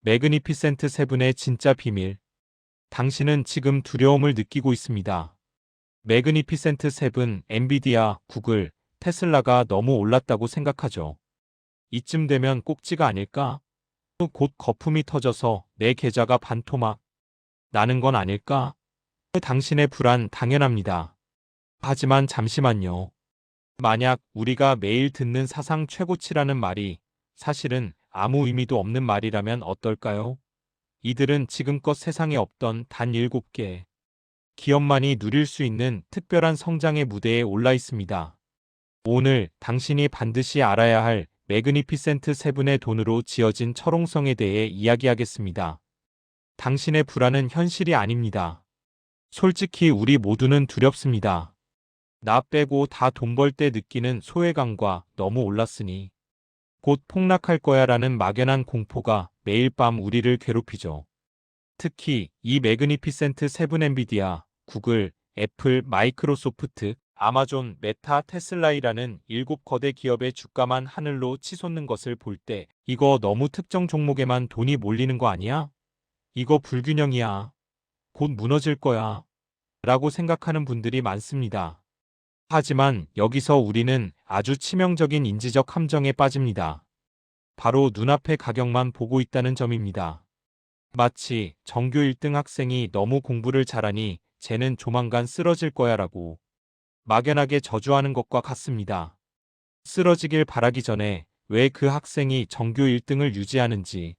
매그니피센트 세븐의 진짜 비밀. 당신은 지금 두려움을 느끼고 있습니다. 매그니피센트 세븐, 엔비디아, 구글, 테슬라가 너무 올랐다고 생각하죠. 이쯤 되면 꼭지가 아닐까? 곧 거품이 터져서 내 계좌가 반토막 나는 건 아닐까? 당신의 불안 당연합니다. 하지만 잠시만요. 만약 우리가 매일 듣는 사상 최고치라는 말이 사실은 아무 의미도 없는 말이라면 어떨까요? 이들은 지금껏 세상에 없던 단 7개 기업만이 누릴 수 있는 특별한 성장의 무대에 올라 있습니다. 오늘 당신이 반드시 알아야 할 매그니피센트 세븐의 돈으로 지어진 철옹성에 대해 이야기하겠습니다. 당신의 불안은 현실이 아닙니다. 솔직히 우리 모두는 두렵습니다. 나 빼고 다 돈 벌 때 느끼는 소외감과 너무 올랐으니 곧 폭락할 거야라는 막연한 공포가 매일 밤 우리를 괴롭히죠. 특히 이 매그니피센트 세븐 엔비디아, 구글, 애플, 마이크로소프트, 아마존, 메타, 테슬라이라는 7거대 기업의 주가만 하늘로 치솟는 것을 볼 때 이거 너무 특정 종목에만 돈이 몰리는 거 아니야? 이거 불균형이야. 곧 무너질 거야. 라고 생각하는 분들이 많습니다. 하지만 여기서 우리는 아주 치명적인 인지적 함정에 빠집니다. 바로 눈앞의 가격만 보고 있다는 점입니다. 마치 전교 1등 학생이 너무 공부를 잘하니 쟤는 조만간 쓰러질 거야 라고 막연하게 저주하는 것과 같습니다. 쓰러지길 바라기 전에 왜 그 학생이 전교 1등을 유지하는지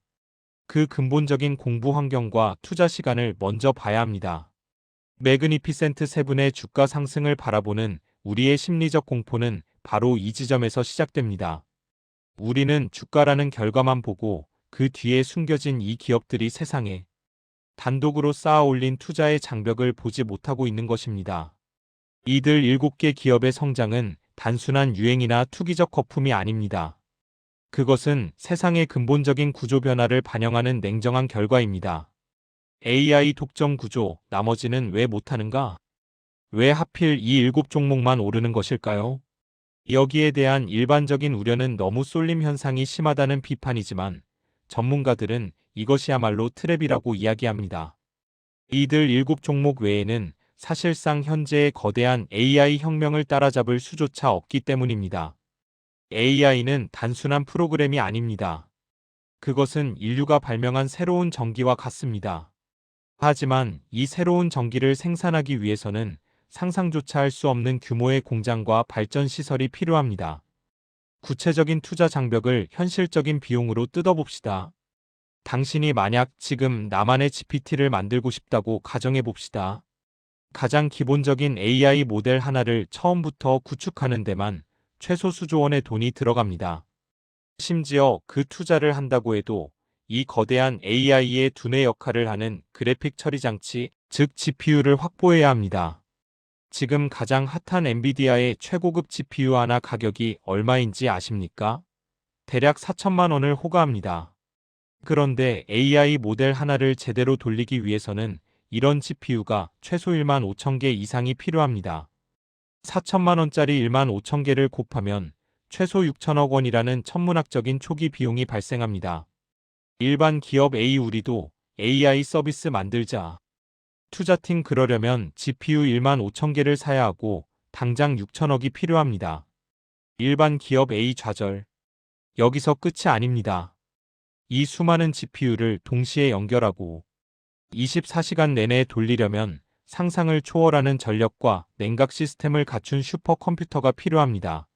그 근본적인 공부 환경과 투자 시간을 먼저 봐야 합니다. 매그니피센트 세븐의 주가 상승을 바라보는 우리의 심리적 공포는 바로 이 지점에서 시작됩니다. 우리는 주가라는 결과만 보고 그 뒤에 숨겨진 이 기업들이 세상에 단독으로 쌓아 올린 투자의 장벽을 보지 못하고 있는 것입니다. 이들 7개 기업의 성장은 단순한 유행이나 투기적 거품이 아닙니다. 그것은 세상의 근본적인 구조 변화를 반영하는 냉정한 결과입니다. AI 독점 구조, 나머지는 왜 못하는가? 왜 하필 이 7종목만 오르는 것일까요? 여기에 대한 일반적인 우려는 너무 쏠림 현상이 심하다는 비판이지만 전문가들은 이것이야말로 트랩이라고 이야기합니다. 이들 7종목 외에는 사실상 현재의 거대한 AI 혁명을 따라잡을 수조차 없기 때문입니다. AI는 단순한 프로그램이 아닙니다. 그것은 인류가 발명한 새로운 전기와 같습니다. 하지만 이 새로운 전기를 생산하기 위해서는 상상조차 할 수 없는 규모의 공장과 발전 시설이 필요합니다. 구체적인 투자 장벽을 현실적인 비용으로 뜯어봅시다. 당신이 만약 지금 나만의 GPT를 만들고 싶다고 가정해 봅시다. 가장 기본적인 AI 모델 하나를 처음부터 구축하는 데만 최소 수조 원의 돈이 들어갑니다. 심지어 그 투자를 한다고 해도 이 거대한 AI의 두뇌 역할을 하는 그래픽 처리 장치, 즉 GPU를 확보해야 합니다. 지금 가장 핫한 엔비디아의 최고급 GPU 하나 가격이 얼마인지 아십니까? 대략 4천만 원을 호가합니다. 그런데 AI 모델 하나를 제대로 돌리기 위해서는 이런 GPU가 최소 1만 5천 개 이상이 필요합니다. 4천만 원짜리 1만 5천 개를 곱하면 최소 6천억 원이라는 천문학적인 초기 비용이 발생합니다. 일반 기업 우리도 AI 서비스 만들자. 투자팀 그러려면 GPU 1만 5천 개를 사야 하고 당장 6천억이 필요합니다. 일반 기업 좌절. 여기서 끝이 아닙니다. 이 수많은 GPU를 동시에 연결하고 24시간 내내 돌리려면 상상을 초월하는 전력과 냉각 시스템을 갖춘 슈퍼컴퓨터가 필요합니다.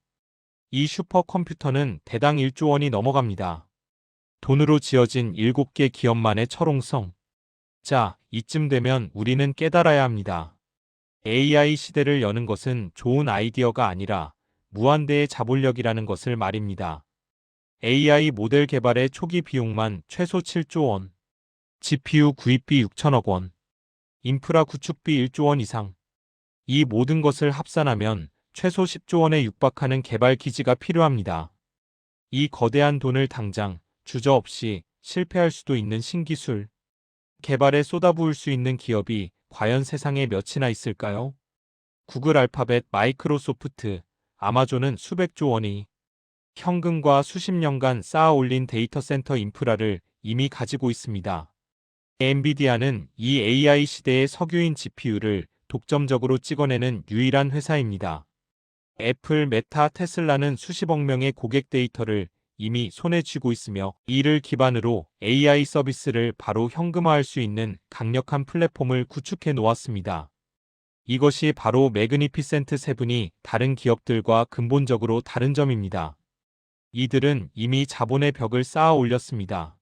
이 슈퍼컴퓨터는 대당 1조 원이 넘어갑니다. 돈으로 지어진 7개 기업만의 철옹성. 자, 이쯤 되면 우리는 깨달아야 합니다. AI 시대를 여는 것은 좋은 아이디어가 아니라 무한대의 자본력이라는 것을 말입니다. AI 모델 개발의 초기 비용만 최소 7조 원, GPU 구입비 6천억 원, 인프라 구축비 1조 원 이상. 이 모든 것을 합산하면 최소 10조 원에 육박하는 개발 기지가 필요합니다. 이 거대한 돈을 당장 주저없이 실패할 수도 있는 신기술 개발에 쏟아부을 수 있는 기업이 과연 세상에 몇이나 있을까요? 구글, 알파벳, 마이크로소프트, 아마존은 수백조 원이 현금과 수십 년간 쌓아 올린 데이터 센터 인프라를 이미 가지고 있습니다. 엔비디아는 이 AI 시대의 석유인 GPU를 독점적으로 찍어내는 유일한 회사입니다. 애플, 메타, 테슬라는 수십억 명의 고객 데이터를 이미 손에 쥐고 있으며 이를 기반으로 AI 서비스를 바로 현금화할 수 있는 강력한 플랫폼을 구축해 놓았습니다. 이것이 바로 매그니피센트 세븐이 다른 기업들과 근본적으로 다른 점입니다. 이들은 이미 자본의 벽을 쌓아 올렸습니다.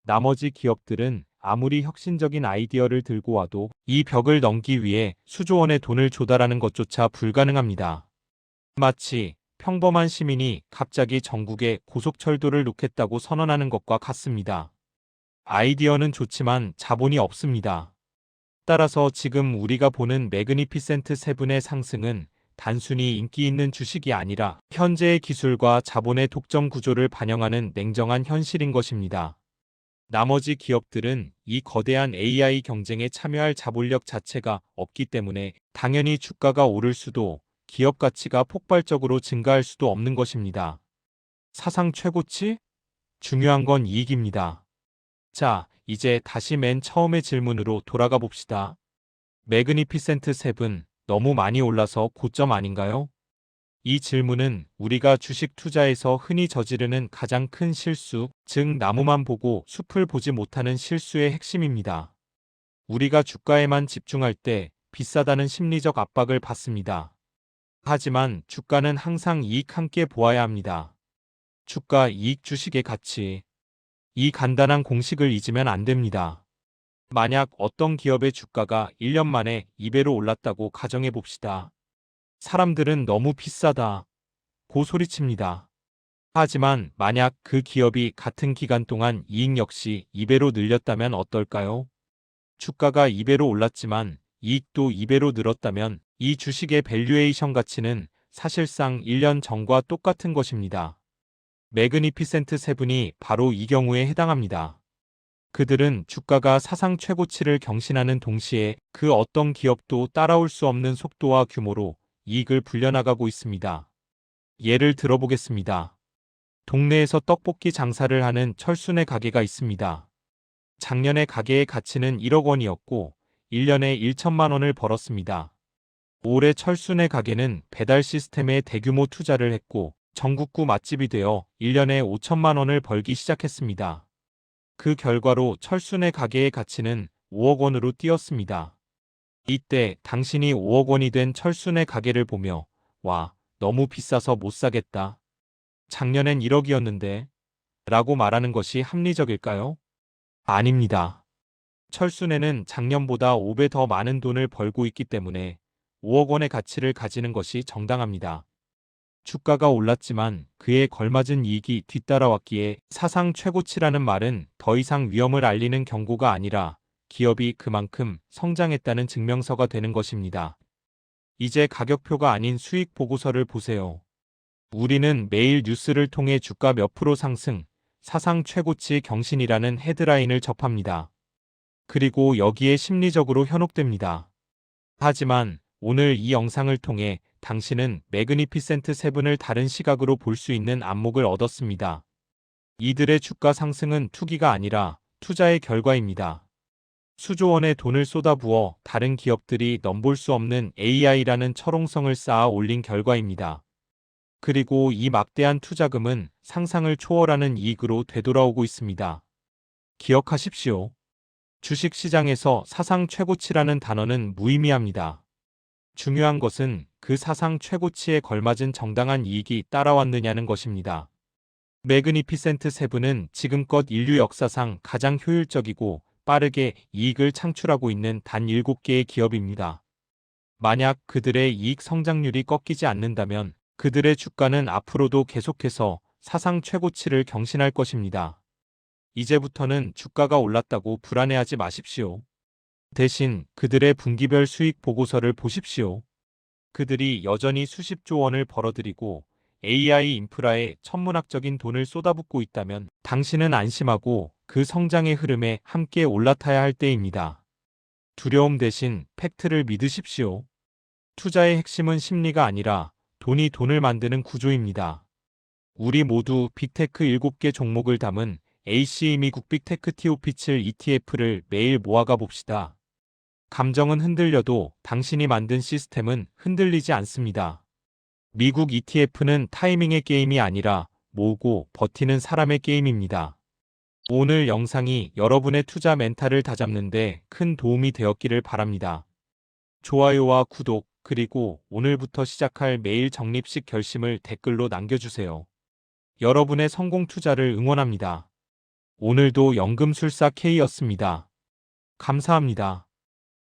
나머지 기업들은 아무리 혁신적인 아이디어를 들고 와도 이 벽을 넘기 위해 수조 원의 돈을 조달하는 것조차 불가능합니다. 마치 평범한 시민이 갑자기 전국에 고속철도를 놓겠다고 선언하는 것과 같습니다. 아이디어는 좋지만 자본이 없습니다. 따라서 지금 우리가 보는 매그니피센트 세븐의 상승은 단순히 인기 있는 주식이 아니라 현재의 기술과 자본의 독점 구조를 반영하는 냉정한 현실인 것입니다. 나머지 기업들은 이 거대한 AI 경쟁에 참여할 자본력 자체가 없기 때문에 당연히 주가가 오를 수도 기업 가치가 폭발적으로 증가할 수도 없는 것입니다. 사상 최고치? 중요한 건 이익입니다. 자, 이제 다시 맨 처음의 질문으로 돌아가 봅시다. 매그니피센트 세븐 너무 많이 올라서 고점 아닌가요? 이 질문은 우리가 주식 투자에서 흔히 저지르는 가장 큰 실수, 즉 나무만 보고 숲을 보지 못하는 실수의 핵심입니다. 우리가 주가에만 집중할 때 비싸다는 심리적 압박을 받습니다. 하지만 주가는 항상 이익 함께 보아야 합니다. 주가, 이익, 주식의 가치. 이 간단한 공식을 잊으면 안 됩니다. 만약 어떤 기업의 주가가 1년 만에 2배로 올랐다고 가정해 봅시다. 사람들은 너무 비싸다 고 소리칩니다. 하지만 만약 그 기업이 같은 기간 동안 이익 역시 2배로 늘렸다면 어떨까요? 주가가 2배로 올랐지만 이익도 2배로 늘었다면 이 주식의 밸류에이션 가치는 사실상 1년 전과 똑같은 것입니다. 매그니피센트 세븐이 바로 이 경우에 해당합니다. 그들은 주가가 사상 최고치를 경신하는 동시에 그 어떤 기업도 따라올 수 없는 속도와 규모로 이익을 불려나가고 있습니다. 예를 들어보겠습니다. 동네에서 떡볶이 장사를 하는 철순의 가게가 있습니다. 작년에 가게의 가치는 1억 원이었고 1년에 1천만 원을 벌었습니다. 올해 철순의 가게는 배달 시스템에 대규모 투자를 했고 전국구 맛집이 되어 1년에 5천만 원을 벌기 시작했습니다. 그 결과로 철순의 가게의 가치는 5억 원으로 뛰었습니다. 이때 당신이 5억 원이 된 철순의 가게를 보며 와, 너무 비싸서 못 사겠다. 작년엔 1억이었는데 라고 말하는 것이 합리적일까요? 아닙니다. 철순에는 작년보다 5배 더 많은 돈을 벌고 있기 때문에 5억 원의 가치를 가지는 것이 정당합니다. 주가가 올랐지만 그에 걸맞은 이익이 뒤따라왔기에 사상 최고치라는 말은 더 이상 위험을 알리는 경고가 아니라 기업이 그만큼 성장했다는 증명서가 되는 것입니다. 이제 가격표가 아닌 수익 보고서를 보세요. 우리는 매일 뉴스를 통해 주가 몇 프로 상승, 사상 최고치 경신이라는 헤드라인을 접합니다. 그리고 여기에 심리적으로 현혹됩니다. 하지만 오늘 이 영상을 통해 당신은 매그니피센트 세븐을 다른 시각으로 볼 수 있는 안목을 얻었습니다. 이들의 주가 상승은 투기가 아니라 투자의 결과입니다. 수조 원의 돈을 쏟아부어 다른 기업들이 넘볼 수 없는 AI라는 철옹성을 쌓아 올린 결과입니다. 그리고 이 막대한 투자금은 상상을 초월하는 이익으로 되돌아오고 있습니다. 기억하십시오. 주식시장에서 사상 최고치라는 단어는 무의미합니다. 중요한 것은 그 사상 최고치에 걸맞은 정당한 이익이 따라왔느냐는 것입니다. 매그니피센트 세븐은 지금껏 인류 역사상 가장 효율적이고 빠르게 이익을 창출하고 있는 단 7개의 기업입니다. 만약 그들의 이익 성장률이 꺾이지 않는다면 그들의 주가는 앞으로도 계속해서 사상 최고치를 경신할 것입니다. 이제부터는 주가가 올랐다고 불안해하지 마십시오. 대신 그들의 분기별 수익 보고서를 보십시오. 그들이 여전히 수십조 원을 벌어들이고 AI 인프라에 천문학적인 돈을 쏟아붓고 있다면 당신은 안심하고 그 성장의 흐름에 함께 올라타야 할 때입니다. 두려움 대신 팩트를 믿으십시오. 투자의 핵심은 심리가 아니라 돈이 돈을 만드는 구조입니다. 우리 모두 빅테크 7개 종목을 담은 AC 미국 빅테크 TOP7 ETF를 매일 모아가 봅시다. 감정은 흔들려도 당신이 만든 시스템은 흔들리지 않습니다. 미국 ETF는 타이밍의 게임이 아니라 모으고 버티는 사람의 게임입니다. 오늘 영상이 여러분의 투자 멘탈을 다잡는데 큰 도움이 되었기를 바랍니다. 좋아요와 구독, 그리고 오늘부터 시작할 매일 적립식 결심을 댓글로 남겨주세요. 여러분의 성공 투자를 응원합니다. 오늘도 연금술사 K였습니다. 감사합니다.